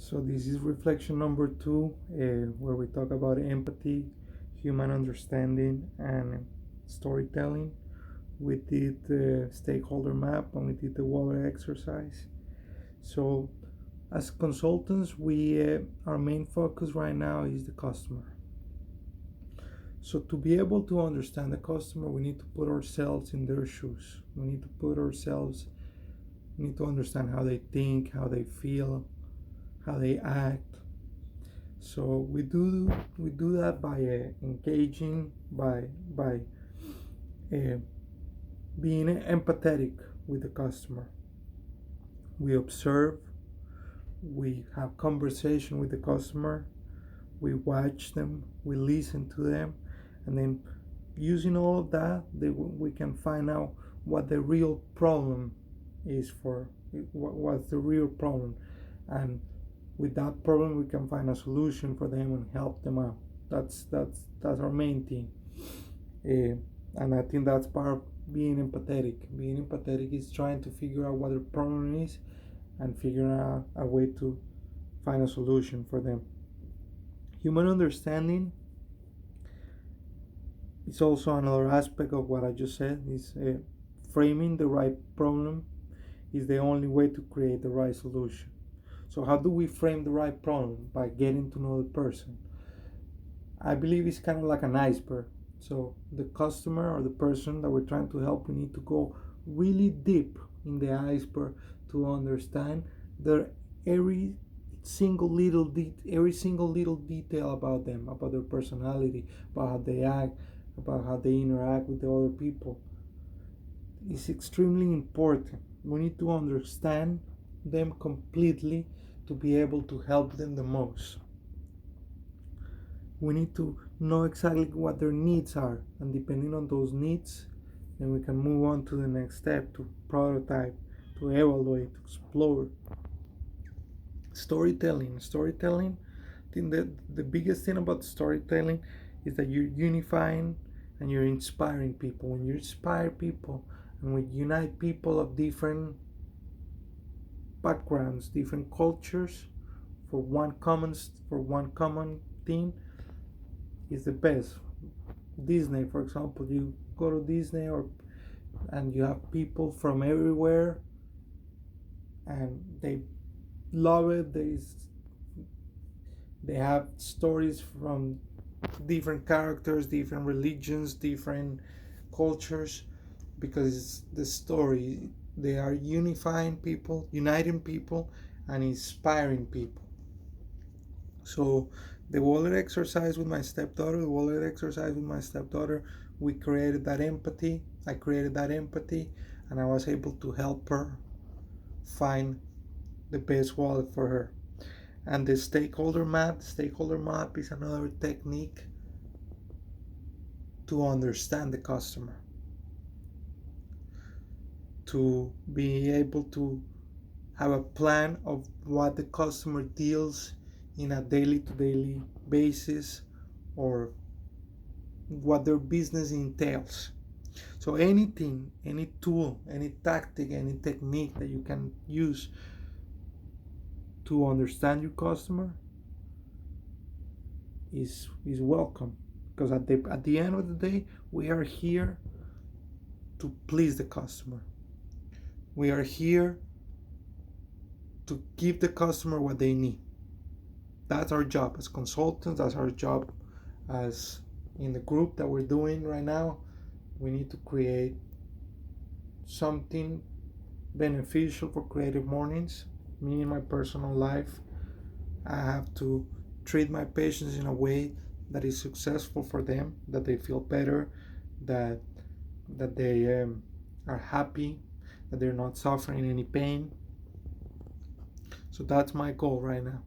So this is reflection number two, where we talk about empathy, human understanding, and storytelling. We did the stakeholder map and we did the Waller exercise. So, as consultants, we our main focus right now is the customer. So to be able to understand the customer, we need to put ourselves in their shoes. We need to put ourselves. We need to understand how they think, how they feel, how they act. So we do that by engaging, by uh, being empathetic with the customer. We observe, we have conversation with the customer, we watch them, we listen to them, and then using all of that, we can find out what the real problem is for what's the real problem, and with that problem we can find a solution for them and help them out. That's our main thing. And I think that's part of being empathetic. Being empathetic is trying to figure out what the problem is and figuring out a way to find a solution for them. Human understanding is also another aspect of what I just said. Is framing the right problem is the only way to create the right solution. So how do we frame the right problem? By getting to know the person. I believe it's kind of like an iceberg. So the customer or the person that we're trying to help, we need to go really deep in the iceberg to understand their every every single little detail about them, about their personality, about how they act, about how they interact with the other people. It's extremely important. We need to understand them completely to be able to help them the most. We need to know exactly what their needs are, and depending on those needs, then we can move on to the next step, to prototype, to evaluate, to explore. Storytelling, I think that the biggest thing about storytelling is that you're unifying and you're inspiring people. When you inspire people and we unite people of different backgrounds, different cultures, for one common thing, is the best. Disney, for example, you go to Disney, and you have people from everywhere, and they love it. They have stories from different characters, different religions, different cultures, because it's the story. They are unifying people, uniting people, and inspiring people. So the wallet exercise with my stepdaughter, we created that empathy. I created that empathy, and I was able to help her find the best wallet for her. And the stakeholder map is another technique to understand the customer, to be able to have a plan of what the customer deals in a daily to daily basis, or what their business entails. So anything, any tool, any tactic, any technique that you can use to understand your customer is welcome, because at the end of the day, we are here to please the customer. We are here to give the customer what they need. That's our job as consultants. That's our job as in the group that we're doing right now. We need to create something beneficial for Creative Mornings. Me in my personal life, I have to treat my patients in a way that is successful for them, that they feel better, that they are happy, that they're not suffering any pain. So that's my goal right now.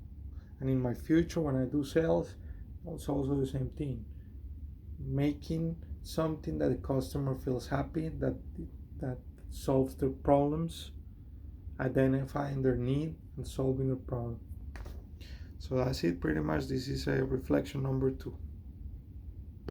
And in my future, when I do sales, it's also the same thing. Making something that the customer feels happy, that solves their problems, identifying their need and solving the problem. So that's it pretty much. This is a reflection number two.